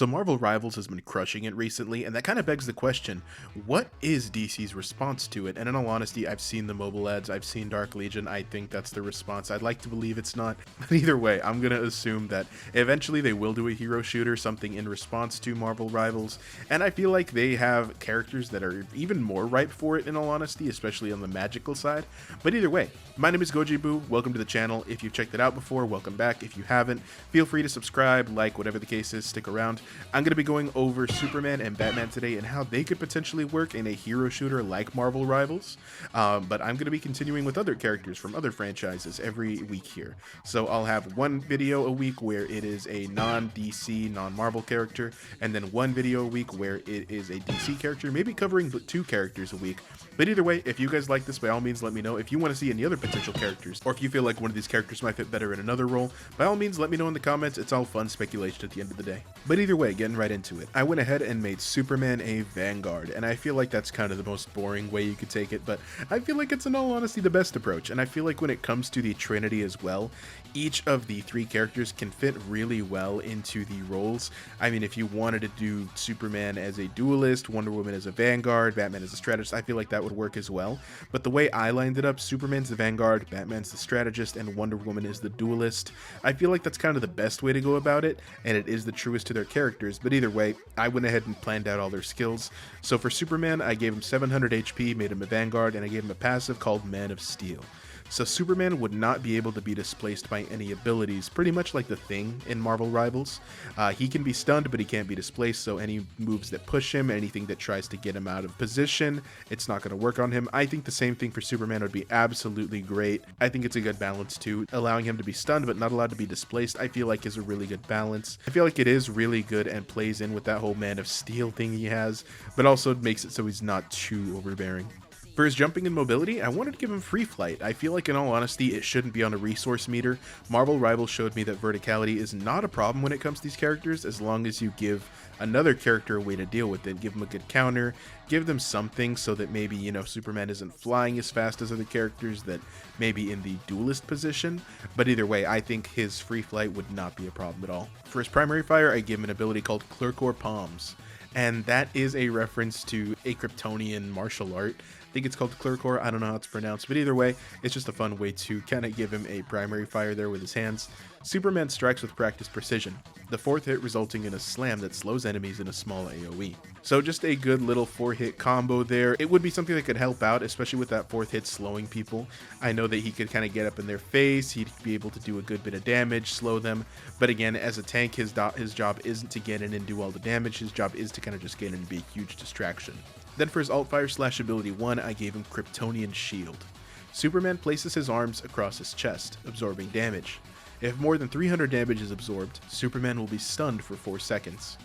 So Marvel Rivals has been crushing it recently, and that kind of begs the question, what is DC's response to it? And in all honesty, I've seen the mobile ads, I've seen Dark Legion, I think that's the response. I'd like to believe it's not, but either way, I'm going to assume that eventually they will do a hero shooter, something in response to Marvel Rivals, and I feel like they have characters that are even more ripe for it in all honesty, especially on the magical side. But either way, my name is Goji Boo, welcome to the channel. If you've checked it out before, welcome back. If you haven't, feel free to subscribe, like, whatever the case is, stick around. I'm going to be going over Superman and Batman today and how they could potentially work in a hero shooter like Marvel Rivals, but I'm going to be continuing with other characters from other franchises every week here. So I'll have one video a week where it is a non-DC, non-Marvel character, and then one video a week where it is a DC character, maybe covering two characters a week. But either way, if you guys like this, by all means let me know. If you want to see any other potential characters, or if you feel like one of these characters might fit better in another role, by all means let me know in the comments. It's all fun speculation at the end of the day. But either way, getting right into it, I went ahead and made Superman a Vanguard, and I feel like that's kind of the most boring way you could take it, but I feel like it's in all honesty the best approach. And I feel like when it comes to the Trinity as well, each of the three characters can fit really well into the roles. I mean, if you wanted to do Superman as a duelist, Wonder Woman as a Vanguard, Batman as a strategist, I feel like that would work as well. But the way I lined it up, Superman's the Vanguard, Batman's the strategist, and Wonder Woman is the duelist. I feel like that's kind of the best way to go about it, and it is the truest to their characters. But either way, I went ahead and planned out all their skills. So for Superman, I gave him 700 HP, made him a Vanguard, and I gave him a passive called Man of Steel. So Superman would not be able to be displaced by any abilities, pretty much like the Thing in Marvel Rivals. He can be stunned, but he can't be displaced, so any moves that push him, anything that tries to get him out of position, it's not going to work on him. I think the same thing for Superman would be absolutely great. I think it's a good balance too. Allowing him to be stunned, but not allowed to be displaced, I feel like is a really good balance. I feel like it is really good and plays in with that whole Man of Steel thing he has, but also makes it so he's not too overbearing. For his jumping and mobility, I wanted to give him free flight. I feel like in all honesty, it shouldn't be on a resource meter. Marvel Rivals showed me that verticality is not a problem when it comes to these characters, as long as you give another character a way to deal with it. Give them a good counter, give them something so that maybe, you know, Superman isn't flying as fast as other characters that may be in the duelist position. But either way, I think his free flight would not be a problem at all. For his primary fire, I gave him an ability called Clercor Palms, and that is a reference to a Kryptonian martial art. I think it's called Clercor, I don't know how it's pronounced, but either way, it's just a fun way to kind of give him a primary fire there with his hands. Superman strikes with practiced precision, the fourth hit resulting in a slam that slows enemies in a small AoE. So just a good little 4-hit combo there. It would be something that could help out, especially with that 4th hit slowing people. I know that he could kind of get up in their face, he'd be able to do a good bit of damage, slow them, but again, as a tank, his job isn't to get in and do all the damage, his job is to kind of just get in and be a huge distraction. Then for his alt-fire / ability 1, I gave him Kryptonian Shield. Superman places his arms across his chest, absorbing damage. If more than 300 damage is absorbed, Superman will be stunned for 4 seconds.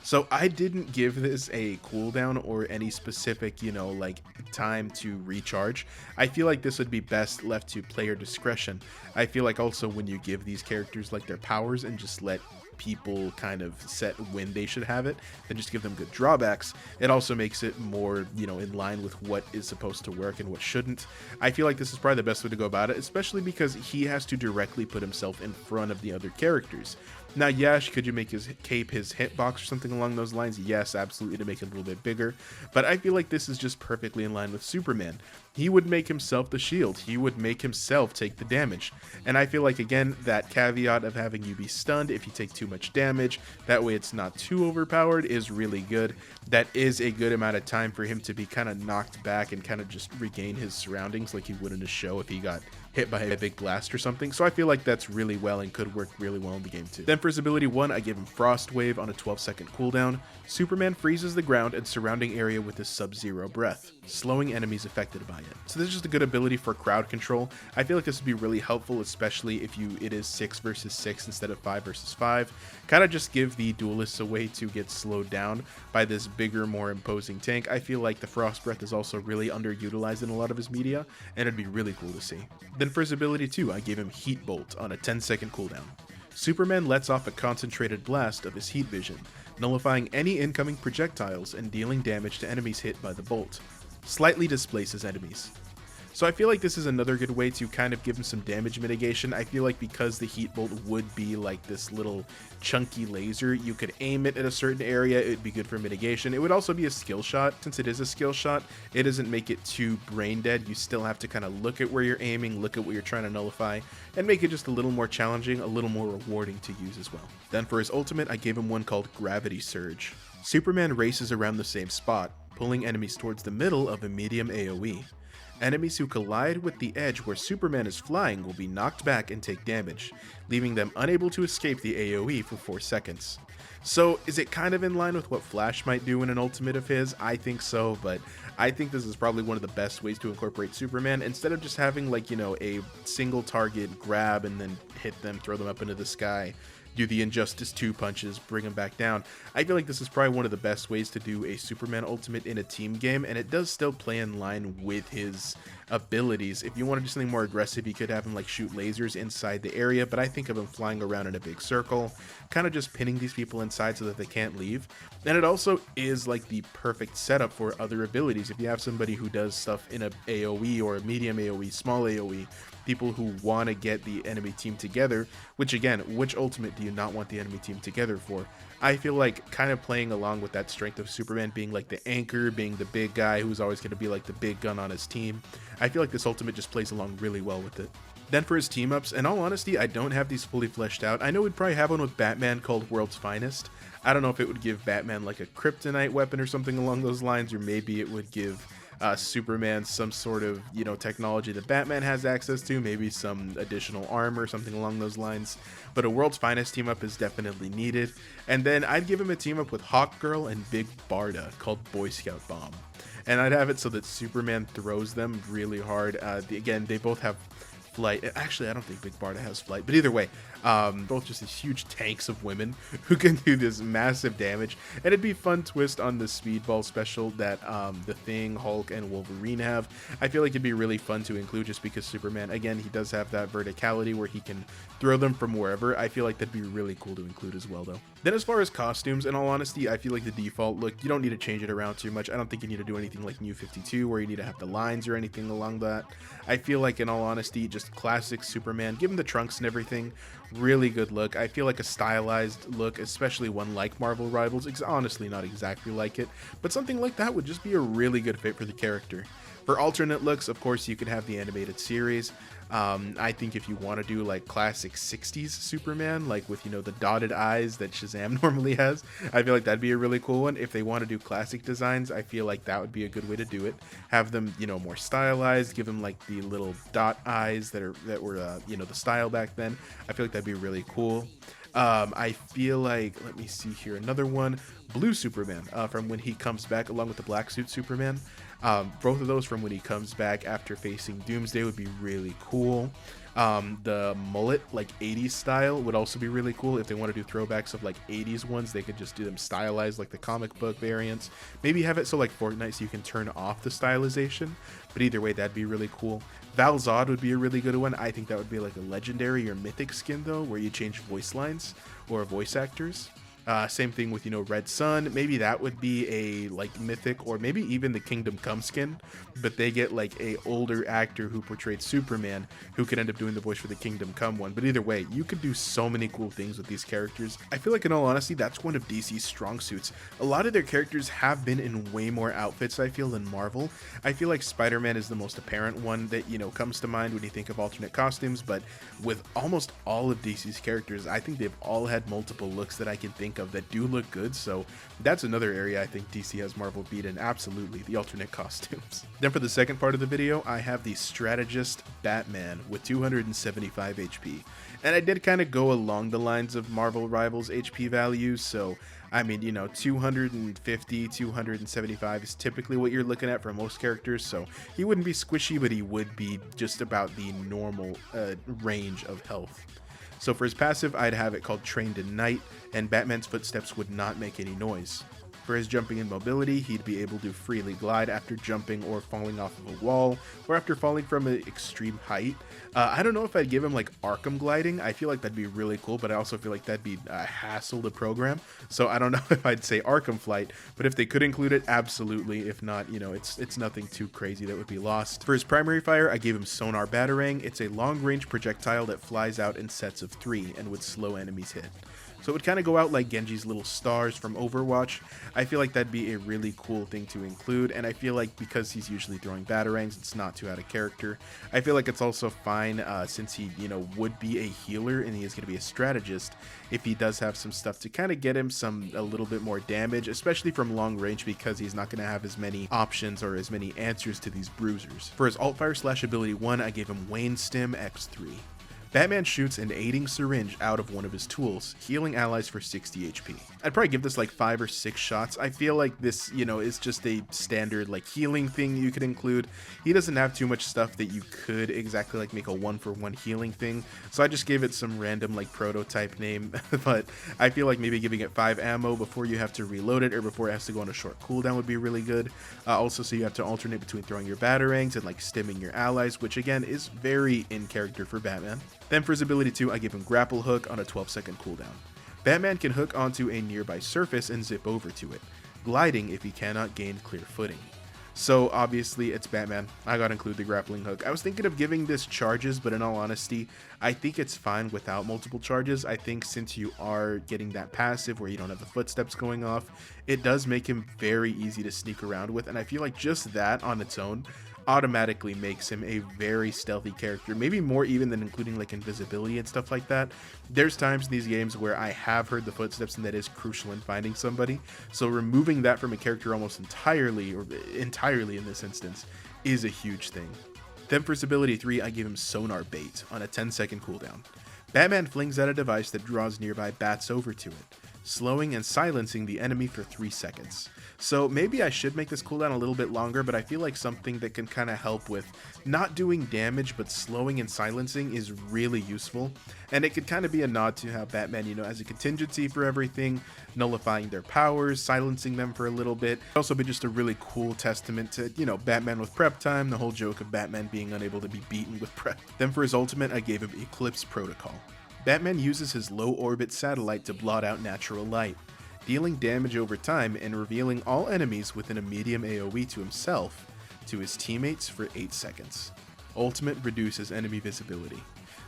So I didn't give this a cooldown or any specific, you know, like time to recharge. I feel like this would be best left to player discretion. I feel like also when you give these characters like their powers and just let people kind of set when they should have it, then just give them good drawbacks, it also makes it more, you know, in line with what is supposed to work and what shouldn't. I feel like this is probably the best way to go about it, especially because he has to directly put himself in front of the other characters. Now, yes, could you make his cape his hitbox or something along those lines? Yes, absolutely, to make it a little bit bigger. But I feel like this is just perfectly in line with Superman. He would make himself the shield. He would make himself take the damage. And I feel like, again, that caveat of having you be stunned if you take too much damage, that way it's not too overpowered, is really good. That is a good amount of time for him to be kind of knocked back and kind of just regain his surroundings like he would in a show if he got hit by a big blast or something. So I feel like that's really well and could work really well in the game too. Then for his ability 1, I gave him Frost Wave on a 12-second cooldown. Superman freezes the ground and surrounding area with his Sub-Zero breath, slowing enemies affected by it. So this is just a good ability for crowd control. I feel like this would be really helpful, especially if it is 6 versus 6 instead of 5 versus 5. Kind of just give the duelists a way to get slowed down by this bigger, more imposing tank. I feel like the Frost Breath is also really underutilized in a lot of his media, and it'd be really cool to see. Then for his ability 2, I gave him Heat Bolt on a 10-second cooldown. Superman lets off a concentrated blast of his heat vision, nullifying any incoming projectiles and dealing damage to enemies hit by the bolt. Slightly displaces enemies. So I feel like this is another good way to kind of give him some damage mitigation. I feel like because the heat bolt would be like this little chunky laser, you could aim it at a certain area, it would be good for mitigation. It would also be a skill shot. Since it is a skill shot, it doesn't make it too brain dead. You still have to kind of look at where you're aiming, look at what you're trying to nullify, and make it just a little more challenging, a little more rewarding to use as well. Then for his ultimate, I gave him one called Gravity Surge. Superman races around the same spot, pulling enemies towards the middle of a medium AoE. Enemies who collide with the edge where Superman is flying will be knocked back and take damage, leaving them unable to escape the AoE for 4 seconds. So is it kind of in line with what Flash might do in an ultimate of his? I think so, but I think this is probably one of the best ways to incorporate Superman. Instead of just having like, a single target grab and then hit them, throw them up into the sky, do the Injustice 2 punches, bring him back down. I feel like this is probably one of the best ways to do a Superman ultimate in a team game, and it does still play in line with his abilities. If you want to do something more aggressive, you could have him like shoot lasers inside the area, but I think of him flying around in a big circle, kind of just pinning these people inside so that they can't leave. And it also is like the perfect setup for other abilities. If you have somebody who does stuff in a AoE or a medium AoE, small AoE, people who want to get the enemy team together, which again, which ultimate do you not want the enemy team together for? I feel like kind of playing along with that strength of Superman being like the anchor, being the big guy who's always going to be like the big gun on his team. I feel like this ultimate just plays along really well with it. Then for his team ups, in all honesty, I don't have these fully fleshed out. I know we'd probably have one with Batman called World's Finest. I don't know if it would give Batman like a kryptonite weapon or something along those lines, or maybe it would give Superman some sort of technology that Batman has access to, maybe some additional armor or something along those lines. But a World's Finest team up is definitely needed. And then I'd give him a team up with Hawkgirl and Big Barda called Boy Scout Bomb, and I'd have it so that Superman throws them really hard. Again, they both have flight. Actually, I don't think Big Barda has flight, but either way, both just these huge tanks of women who can do this massive damage. And it'd be fun twist on the Speedball special that the Thing, Hulk, and Wolverine have. I feel like it'd be really fun to include just because Superman, again, he does have that verticality where he can throw them from wherever. I feel like that'd be really cool to include as well, though. Then as far as costumes, in all honesty, I feel like the default look, you don't need to change it around too much. I don't think you need to do anything like New 52 where you need to have the lines or anything along that. I feel like, in all honesty, just classic Superman, give him the trunks and everything, really good look. I feel like a stylized look, especially one like Marvel Rivals, honestly not exactly like it, but something like that would just be a really good fit for the character. For alternate looks, of course, you could have the animated series. I think if you want to do like classic 60s Superman, like with, the dotted eyes that Shazam normally has, I feel like that'd be a really cool one. If they want to do classic designs, I feel like that would be a good way to do it. Have them, more stylized, give them like the little dot eyes that were the style back then. I feel like that'd be really cool. I feel like, let me see here, another one, Blue Superman, from when he comes back, along with the Black Suit Superman. Both of those from when he comes back after facing Doomsday would be really cool. The mullet, like 80s style, would also be really cool. If they want to do throwbacks of like 80s ones, they could just do them stylized like the comic book variants. Maybe have it so like Fortnite so you can turn off the stylization, but either way, that'd be really cool. Val Zod would be a really good one. I think that would be like a legendary or mythic skin though, where you change voice lines or voice actors. Same thing with, Red Sun. Maybe that would be a like mythic, or maybe even the Kingdom Come skin, but they get like a older actor who portrayed Superman who could end up doing the voice for the Kingdom Come one. But either way, you could do so many cool things with these characters. I feel like, in all honesty, that's one of DC's strong suits. A lot of their characters have been in way more outfits, I feel, than Marvel. I feel like Spider-Man is the most apparent one that, comes to mind when you think of alternate costumes, but with almost all of DC's characters, I think they've all had multiple looks that I can think of that do look good. So that's another area I think DC has Marvel beaten, absolutely, the alternate costumes. Then for the second part of the video, I have the Strategist Batman with 275 HP. And I did kind of go along the lines of Marvel Rivals HP values, so I mean, 250, 275 is typically what you're looking at for most characters, so he wouldn't be squishy, but he would be just about the normal range of health. So for his passive, I'd have it called Trained in Night, and Batman's footsteps would not make any noise. For his jumping and mobility, he'd be able to freely glide after jumping or falling off of a wall, or after falling from an extreme height. I don't know if I'd give him like Arkham gliding. I feel like that'd be really cool, but I also feel like that'd be a hassle to program. So I don't know if I'd say Arkham flight, but if they could include it, absolutely. If not, you know, it's nothing too crazy that would be lost. For his primary fire, I gave him Sonar Batarang. It's a long-range projectile that flies out in sets of 3 and would slow enemies hit. So it would kind of go out like Genji's little stars from Overwatch. I feel like that'd be a really cool thing to include, and I feel like because he's usually throwing Batarangs, it's not too out of character. I feel like it's also fine since he, you know, would be a healer and he is going to be a strategist, if he does have some stuff to kind of get him a little bit more damage, especially from long range, because he's not going to have as many options or as many answers to these bruisers. For his alt fire / ability 1, I gave him Wayne Stim X3. Batman shoots an aiding syringe out of one of his tools, healing allies for 60 HP. I'd probably give this like 5 or 6 shots. I feel like this, you know, is just a standard like healing thing you could include. He doesn't have too much stuff that you could exactly like make a 1-for-1 healing thing, so I just gave it some random like prototype name, but I feel like maybe giving it 5 ammo before you have to reload it or before it has to go on a short cooldown would be really good. Also, so you have to alternate between throwing your Batarangs and like stimming your allies, which again is very in character for Batman. Then for his ability 2, I give him Grapple Hook on a 12-second cooldown. Batman can hook onto a nearby surface and zip over to it, gliding if he cannot gain clear footing. So obviously it's Batman, I gotta include the grappling hook. I was thinking of giving this charges, but in all honesty, I think it's fine without multiple charges. I think since you are getting that passive where you don't have the footsteps going off, it does make him very easy to sneak around with, and I feel like just that on its own automatically makes him a very stealthy character, maybe more even than including like invisibility and stuff like that. There's times in these games where I have heard the footsteps and that is crucial in finding somebody, so removing that from a character almost entirely, or entirely in this instance, is a huge thing. Then for his ability 3, I give him Sonar Bait on a 10-second cooldown. Batman flings out a device that draws nearby bats over to it, slowing and silencing the enemy for 3 seconds. So maybe I should make this cooldown a little bit longer, but I feel like something that can kind of help with not doing damage but slowing and silencing is really useful. And it could kind of be a nod to how Batman, you know, has a contingency for everything, nullifying their powers, silencing them for a little bit. It'd also be just a really cool testament to, you know, Batman with prep time, the whole joke of Batman being unable to be beaten with prep. Then for his ultimate, I gave him Eclipse Protocol. Batman uses his low-orbit satellite to blot out natural light, dealing damage over time and revealing all enemies within a medium AoE to himself to his teammates for 8 seconds. Ultimate reduces enemy visibility.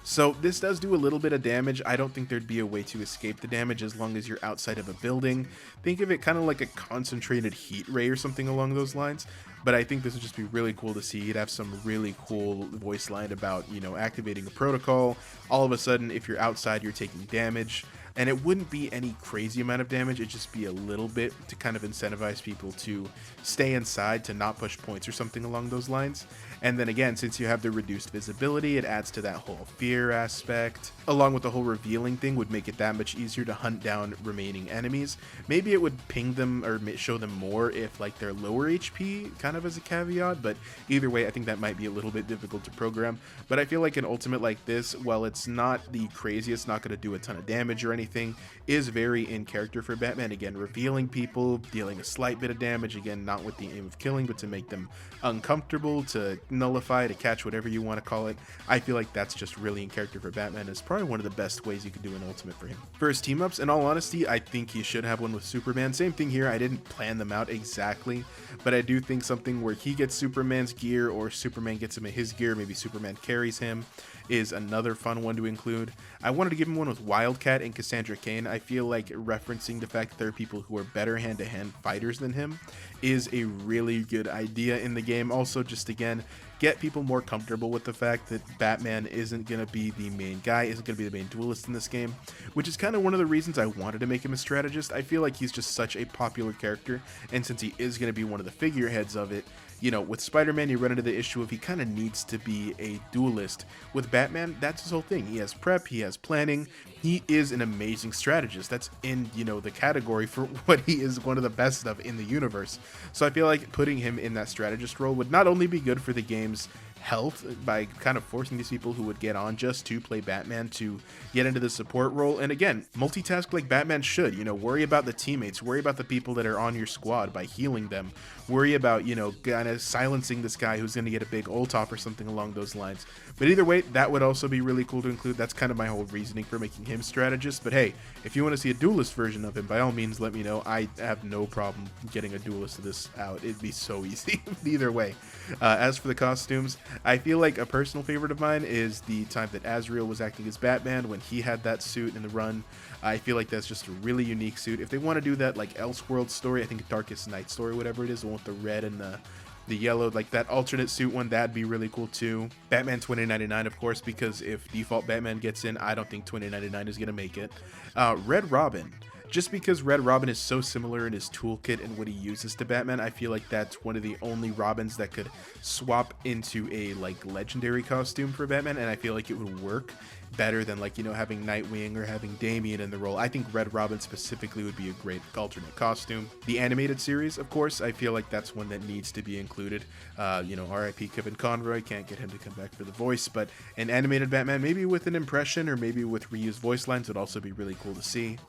So this does do a little bit of damage. I don't think there'd be a way to escape the damage as long as you're outside of a building. Think of it kind of like a concentrated heat ray or something along those lines. But I think this would just be really cool to see. You'd have some really cool voice line about, you know, activating a protocol. All of a sudden, if you're outside, you're taking damage. And it wouldn't be any crazy amount of damage, it'd just be a little bit to kind of incentivize people to stay inside, to not push points or something along those lines. And then again, since you have the reduced visibility, it adds to that whole fear aspect. Along with the whole revealing thing would make it that much easier to hunt down remaining enemies. Maybe it would ping them or show them more if like they're lower HP, kind of as a caveat, but either way, I think that might be a little bit difficult to program. But I feel like an ultimate like this, while it's not the craziest, not going to do a ton of damage or anything, is very in character for Batman. Again, revealing people, dealing a slight bit of damage, again, not with the aim of killing, but to make them uncomfortable, to nullify, to catch, whatever you want to call it. I feel like that's just really in character for Batman. It's probably one of the best ways you could do an ultimate for him. For his team ups, in all honesty, I think he should have one with Superman. Same thing here, I didn't plan them out exactly, but I do think something where he gets Superman's gear or Superman gets him in his gear, maybe Superman carries him, is another fun one to include. I wanted to give him one with Wildcat and Cassandra Cain. I feel like referencing the fact that there are people who are better hand-to-hand fighters than him is a really good idea in the game. Also, just again, get people more comfortable with the fact that Batman isn't going to be the main guy, isn't going to be the main duelist in this game, which is kind of one of the reasons I wanted to make him a strategist. I feel like he's just such a popular character, and since he is going to be one of the figureheads of it, you know, with Spider-Man, you run into the issue of he kind of needs to be a duelist. With Batman, that's his whole thing. He has prep, he has planning, he is an amazing strategist. That's in, you know, the category for what he is one of the best of in the universe. So I feel like putting him in that strategist role would not only be good for the game's health by kind of forcing these people who would get on just to play Batman to get into the support role. And again, multitask like Batman should, worry about the teammates, worry about the people that are on your squad by healing them, worry about, kind of silencing this guy who's going to get a big ult off or something along those lines. But either way, that would also be really cool to include. That's kind of my whole reasoning for making him strategist. But hey, if you want to see a duelist version of him, by all means, let me know. I have no problem getting a duelist of this out. It'd be so easy either way. As for the costumes, I feel like a personal favorite of mine is the time that Azrael was acting as Batman when he had that suit in the run. I feel like that's just a really unique suit. If they want to do that like Elseworld story, I think Darkest Night story, whatever it is, the one with the red and the yellow, like that alternate suit one, that'd be really cool too. Batman 2099, of course, because if default Batman gets in, I don't think 2099 is gonna make it. Red Robin. Just because Red Robin is so similar in his toolkit and what he uses to Batman, I feel like that's one of the only Robins that could swap into a like legendary costume for Batman, and I feel like it would work better than like having Nightwing or having Damian in the role. I think Red Robin specifically would be a great alternate costume. The animated series, of course, I feel like that's one that needs to be included. R.I.P. Kevin Conroy, can't get him to come back for the voice, but an animated Batman, maybe with an impression or maybe with reused voice lines, would also be really cool to see.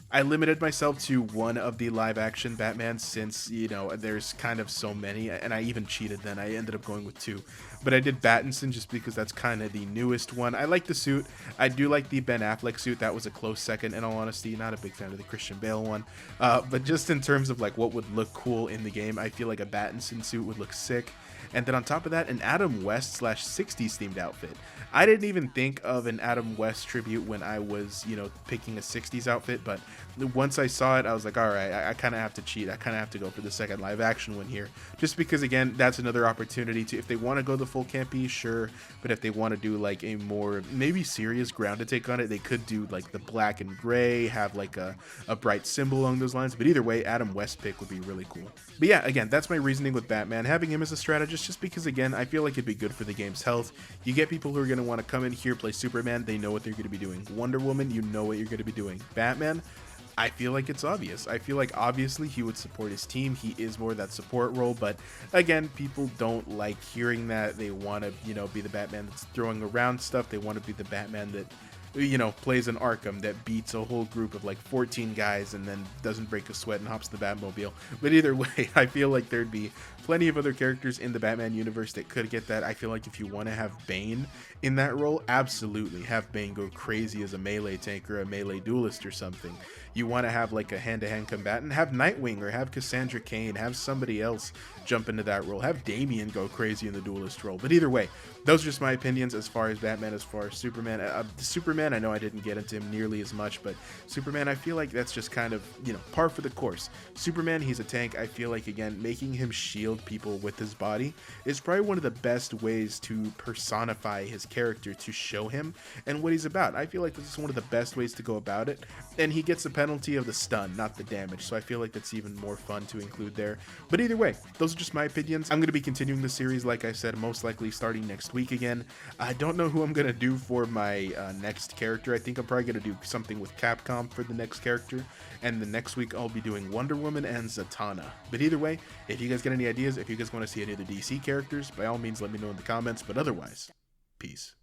I limited myself to one of the live action Batman since, there's kind of so many, and I even cheated then. I ended up going with two. But I did Battinson just because that's kind of the newest one. I like the suit. I do like the Ben Affleck suit. That was a close second, in all honesty. Not a big fan of the Christian Bale one. But just in terms of like what would look cool in the game, I feel like a Battinson suit would look sick. And then on top of that, an Adam West / 60s themed outfit. I didn't even think of an Adam West tribute when I was, picking a 60s outfit, but once I saw it, I was like, all right, I kind of have to cheat. I kind of have to go for the second live action one here, just because, again, that's another opportunity to, if they want to go the full campy, sure, but if they want to do like a more maybe serious grounded take on it, they could do like the black and gray, have like a bright symbol along those lines. But either way, Adam West pick would be really cool. But yeah, again, that's my reasoning with Batman, having him as a strategist, just because, again, I feel like it'd be good for the game's health. You get people who are going to want to come in here, play Superman, they know what they're going to be doing. Wonder Woman, you know what you're going to be doing. Batman, I feel like it's obvious. I feel like obviously he would support his team. He is more that support role, but again, people don't like hearing that. They want to, be the Batman that's throwing around stuff. They want to be the Batman that, plays in Arkham, that beats a whole group of like 14 guys and then doesn't break a sweat and hops the Batmobile. But either way, I feel like there'd be plenty of other characters in the Batman universe that could get that. I feel like if you want to have Bane in that role, absolutely have Bane go crazy as a melee tank or a melee duelist or something. You want to have like a hand-to-hand combatant, have Nightwing or have Cassandra Cain, have somebody else jump into that role, have Damian go crazy in the duelist role. But either way, those are just my opinions as far as Batman. As far as Superman, I know I didn't get into him nearly as much, but Superman, I feel like that's just kind of, par for the course. Superman, he's a tank. I feel like, again, making him shield people with his body is probably one of the best ways to personify his character, to show him and what he's about. I feel like this is one of the best ways to go about it, and he gets the penalty of the stun, not the damage, so I feel like that's even more fun to include there. But either way, those are just my opinions. I'm going to be continuing the series, like I said, most likely starting next week again. I don't know who I'm going to do for my next character. I think I'm probably going to do something with Capcom for the next character, and the next week I'll be doing Wonder Woman and Zatanna. But either way, if you guys get any ideas, if you guys want to see any of the DC characters, by all means let me know in the comments. But otherwise, peace.